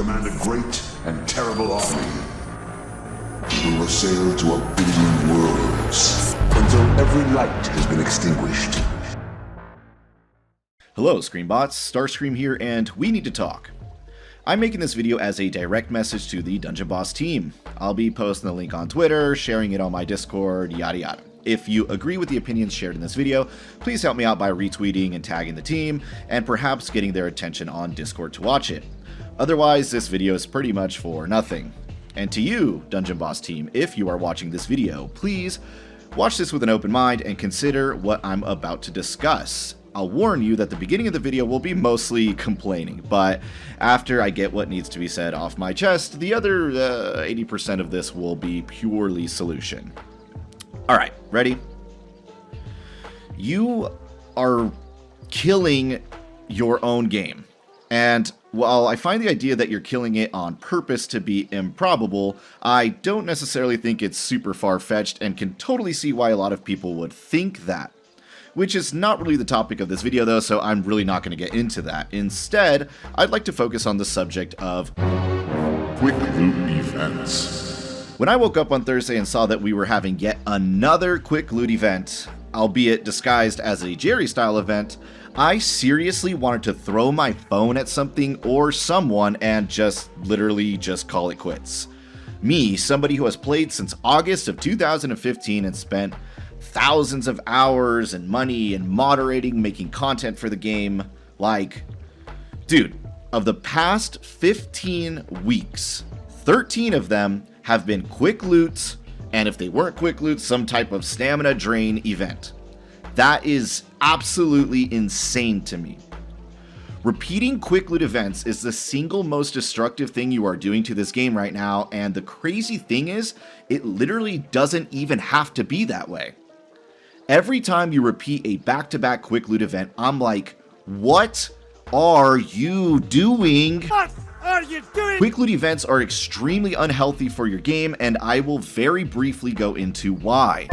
command a great and terrible army. We will sail to 1 billion worlds until every light has been extinguished. Hello Screenbots, STARSKREAM here, and we need to talk. I'm making this video as a direct message to the Dungeon Boss team. I'll be posting the link on Twitter, sharing it on my Discord, yada yada. If you agree with the opinions shared in this video, please help me out by retweeting and tagging the team, and perhaps getting their attention on Discord to watch it. Otherwise, this video is pretty much for nothing. And to you, Dungeon Boss team, if you are watching this video, please watch this with an open mind and consider what I'm about to discuss. I'll warn you that the beginning of the video will be mostly complaining, but after I get what needs to be said off my chest, the other 80% of this will be purely solution. Alright, ready? You are killing your own game. And while I find the idea that you're killing it on purpose to be improbable, I don't necessarily think it's super far-fetched and can totally see why a lot of people would think that. Which is not really the topic of this video though, so I'm really not going to get into that. Instead, I'd like to focus on the subject of quick loot events. When I woke up on Thursday and saw that we were having yet another quick loot event, albeit disguised as a Jerry-style event, I seriously wanted to throw my phone at something or someone and just literally just call it quits. Me, somebody who has played since August of 2015 and spent thousands of hours and money and moderating, making content for the game, like, dude, of the past 15 weeks, 13 of them have been quick loots, and if they weren't quick loots, some type of stamina drain event. That is absolutely insane to me. Repeating quick loot events is the single most destructive thing you are doing to this game right now, and the crazy thing is, it literally doesn't even have to be that way. Every time you repeat a back-to-back quick loot event, I'm like, what are you doing? What are you doing? Quick loot events are extremely unhealthy for your game, and I will very briefly go into why.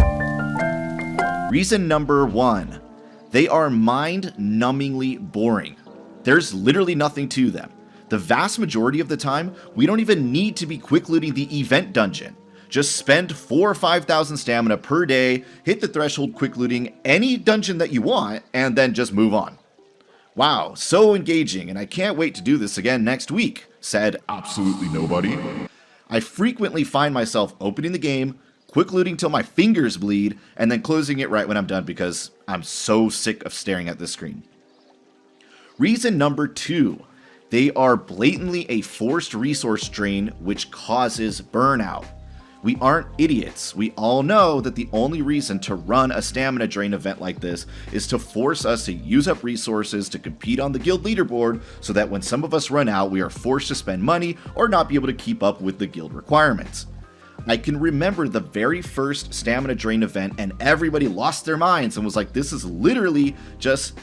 Reason number 1, they are mind-numbingly boring. There's literally nothing to them. The vast majority of the time, we don't even need to be quick looting the event dungeon. Just spend 4,000 or 5,000 stamina per day, hit the threshold quick looting any dungeon that you want, and then just move on. Wow, so engaging, and I can't wait to do this again next week, said absolutely nobody. I frequently find myself opening the game, quick looting till my fingers bleed, and then closing it right when I'm done because I'm so sick of staring at this screen. Reason number 2, they are blatantly a forced resource drain which causes burnout. We aren't idiots. We all know that the only reason to run a stamina drain event like this is to force us to use up resources to compete on the guild leaderboard so that when some of us run out, we are forced to spend money or not be able to keep up with the guild requirements. I can remember the very first stamina drain event and everybody lost their minds and was like, this is literally just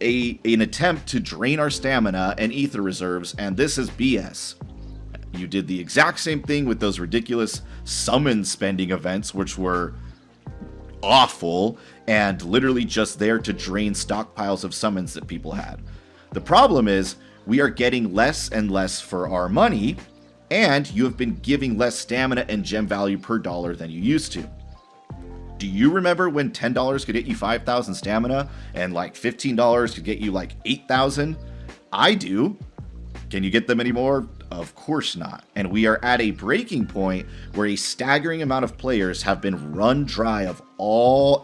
an attempt to drain our stamina and ether reserves, and this is BS. You did the exact same thing with those ridiculous summon spending events, which were awful and literally just there to drain stockpiles of summons that people had. The problem is we are getting less and less for our money, and you have been giving less stamina and gem value per dollar than you used to. Do you remember when $10 could get you 5,000 stamina and like $15 could get you like 8,000? I do. Can you get them anymore? Of course not. And we are at a breaking point where a staggering amount of players have been run dry of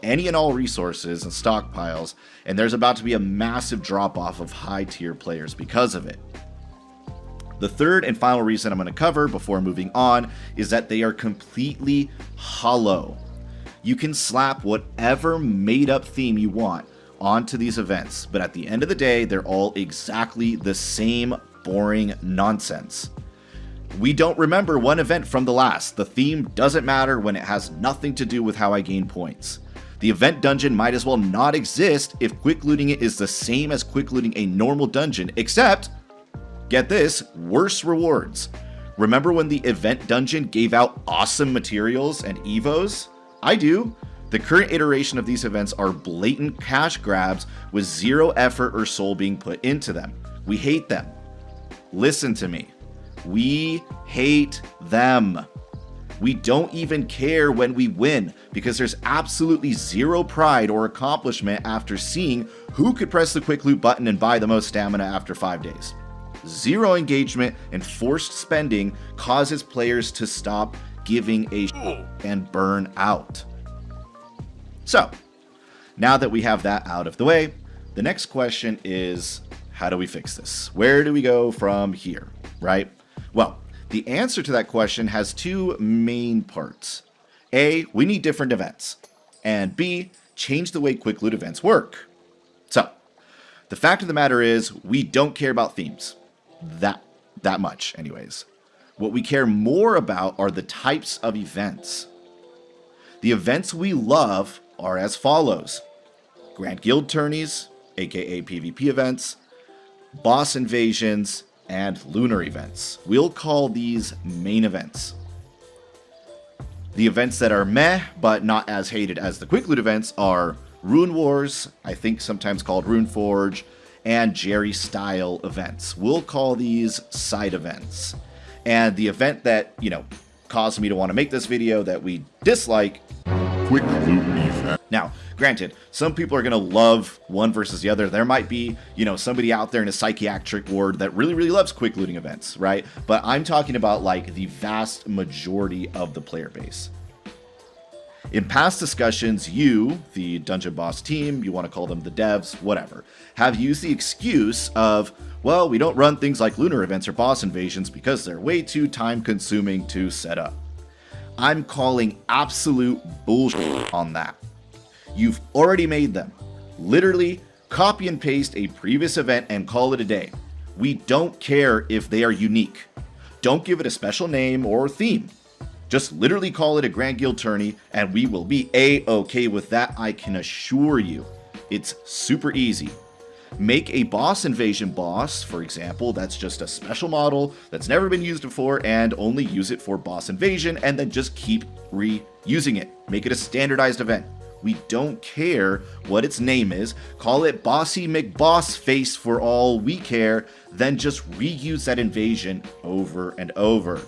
any and all resources and stockpiles, and there's about to be a massive drop-off of high-tier players because of it. The third and final reason I'm going to cover before moving on is that they are completely hollow. You can slap whatever made-up theme you want onto these events, but at the end of the day, they're all exactly the same boring nonsense. We don't remember one event from the last. The theme doesn't matter when it has nothing to do with how I gain points. The event dungeon might as well not exist if quick looting it is the same as quick looting a normal dungeon, except, get this, worse rewards. Remember when the event dungeon gave out awesome materials and evos? I do. The current iteration of these events are blatant cash grabs with zero effort or soul being put into them. We hate them. Listen to me. We hate them. We don't even care when we win because there's absolutely zero pride or accomplishment after seeing who could press the quick loot button and buy the most stamina after 5 days. Zero engagement and forced spending causes players to stop giving a shit and burn out. So, now that we have that out of the way, the next question is, how do we fix this? Where do we go from here, right? Well, the answer to that question has two main parts. A, we need different events. And B, change the way quick loot events work. So, the fact of the matter is, we don't care about themes. That much, anyways. What we care more about are the types of events. The events we love are as follows: Grand Guild tourneys, aka PvP events, boss invasions, and lunar events. We'll call these main events. The events that are meh, but not as hated as the quick loot events are Rune Wars, I think sometimes called Rune Forge, and Jerry style events. We'll call these side events. And the event that, caused me to want to make this video that we dislike, Quick loot event. Now, granted, some people are going to love one versus the other. There might be, somebody out there in a psychiatric ward that really, really loves quick looting events, right? But I'm talking about like the vast majority of the player base. In past discussions, you, the dungeon boss team, you want to call them the devs, whatever, have used the excuse of, well, we don't run things like lunar events or boss invasions because they're way too time consuming to set up. I'm calling absolute bullshit on that. You've already made them. Literally, copy and paste a previous event and call it a day. We don't care if they are unique. Don't give it a special name or theme. Just literally call it a Grand Guild tourney and we will be A-okay with that, I can assure you. It's super easy. Make a boss invasion boss, for example, that's just a special model that's never been used before, and only use it for boss invasion, and then just keep reusing it. Make it a standardized event. We don't care what its name is. Call it Bossy McBoss Face for all we care, then just reuse that invasion over and over.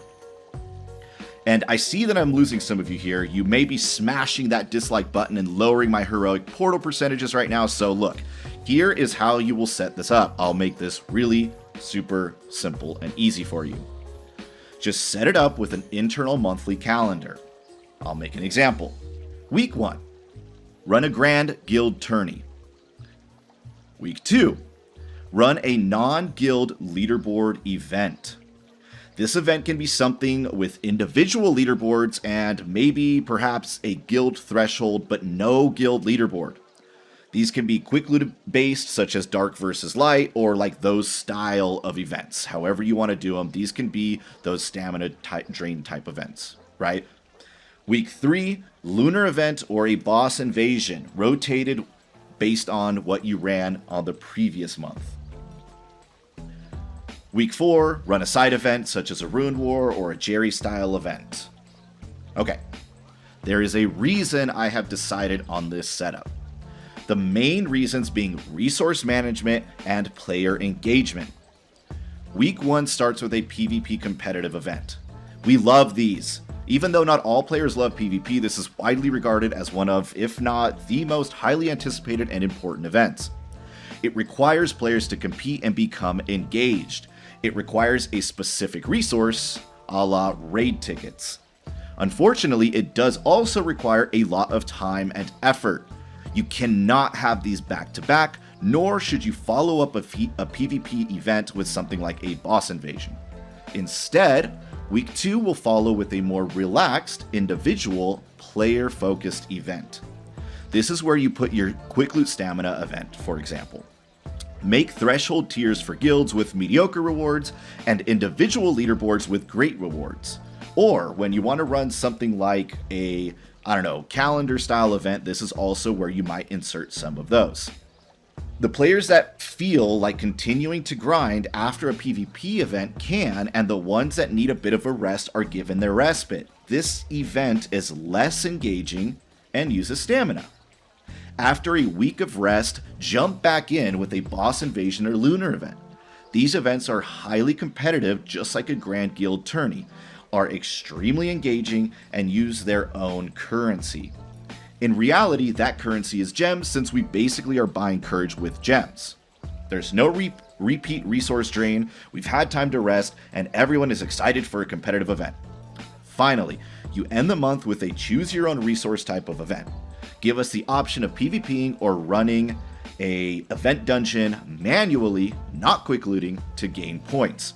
And I see that I'm losing some of you here. You may be smashing that dislike button and lowering my heroic portal percentages right now, so look. Here is how you will set this up. I'll make this really super simple and easy for you. Just set it up with an internal monthly calendar. I'll make an example. Week 1, run a Grand Guild tourney. Week 2, run a non-guild leaderboard event. This event can be something with individual leaderboards and maybe perhaps a guild threshold, but no guild leaderboard. These can be quick loot based, such as Dark versus Light, or like those style of events. However you want to do them, these can be those stamina drain type events, right? Week 3, lunar event or a boss invasion, rotated based on what you ran on the previous month. Week 4, run a side event such as a Rune War or a Jerry style event. Okay, there is a reason I have decided on this setup. The main reasons being resource management and player engagement. Week 1 starts with a PvP competitive event. We love these. Even though not all players love PvP, this is widely regarded as one of, if not the most highly anticipated and important events. It requires players to compete and become engaged. It requires a specific resource, a la raid tickets. Unfortunately, it does also require a lot of time and effort. You cannot have these back to back, nor should you follow up a PvP event with something like a boss invasion. Instead, Week 2 will follow with a more relaxed, individual, player-focused event. This is where you put your quick loot stamina event, for example. Make threshold tiers for guilds with mediocre rewards and individual leaderboards with great rewards. Or when you want to run something like a, calendar style event, this is also where you might insert some of those. The players that feel like continuing to grind after a PvP event can, and the ones that need a bit of a rest are given their respite. This event is less engaging and uses stamina. After a week of rest, jump back in with a boss invasion or lunar event. These events are highly competitive, just like a Grand Guild tourney, are extremely engaging, and use their own currency. In reality, that currency is gems, since we basically are buying courage with gems. There's no repeat resource drain, we've had time to rest, and everyone is excited for a competitive event. Finally, you end the month with a choose your own resource type of event. Give us the option of PvPing or running a event dungeon manually, not quick looting, to gain points.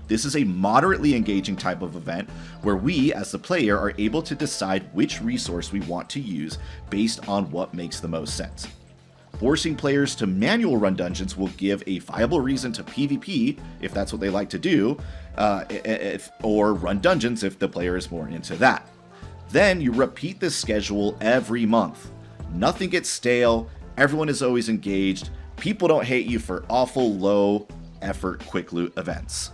This is a moderately engaging type of event where we, as the player, are able to decide which resource we want to use based on what makes the most sense. Forcing players to manual run dungeons will give a viable reason to PvP, if that's what they like to do, or run dungeons if the player is more into that. Then you repeat this schedule every month. Nothing gets stale, everyone is always engaged, people don't hate you for awful low effort quick loot events.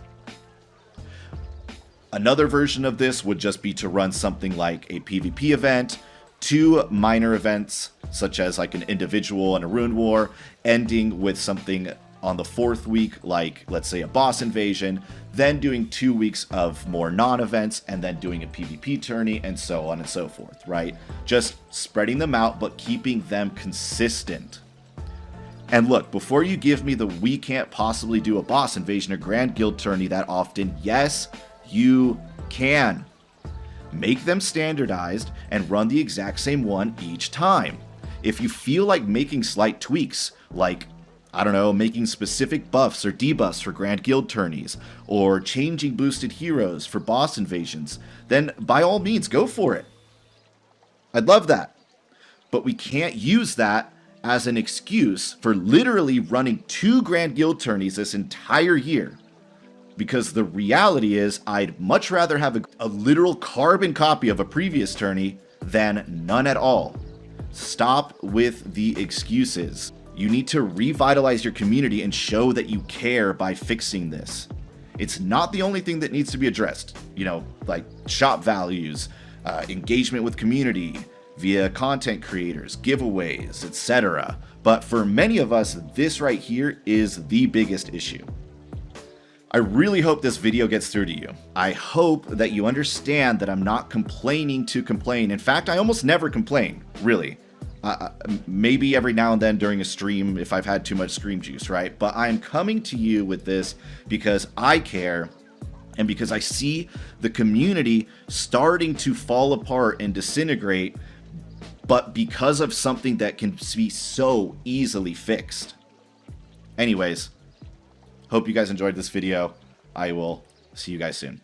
Another version of this would just be to run something like a PvP event, 2 minor events, such as like an individual and a rune war, ending with something on the 4th week, like let's say a boss invasion, then doing 2 weeks of more non-events, and then doing a PvP tourney, and so on and so forth, right? Just spreading them out, but keeping them consistent. And look, before you give me the we can't possibly do a boss invasion or Grand Guild tourney that often, yes, you can. Make them standardized and run the exact same one each time. If you feel like making slight tweaks, like, I don't know, making specific buffs or debuffs for Grand Guild tourneys, or changing boosted heroes for boss invasions, then by all means, go for it. I'd love that. But we can't use that as an excuse for literally running 2 Grand Guild tourneys this entire year. Because the reality is, I'd much rather have a literal carbon copy of a previous tourney than none at all. Stop with the excuses. You need to revitalize your community and show that you care by fixing this. It's not the only thing that needs to be addressed. You know, like shop values, engagement with community, via content creators, giveaways, etc. But for many of us, this right here is the biggest issue. I really hope this video gets through to you. I hope that you understand that I'm not complaining to complain. In fact, I almost never complain, really. Maybe every now and then during a stream if I've had too much stream juice, right? But I'm coming to you with this because I care and because I see the community starting to fall apart and disintegrate, but because of something that can be so easily fixed. Anyways, hope you guys enjoyed this video. I will see you guys soon.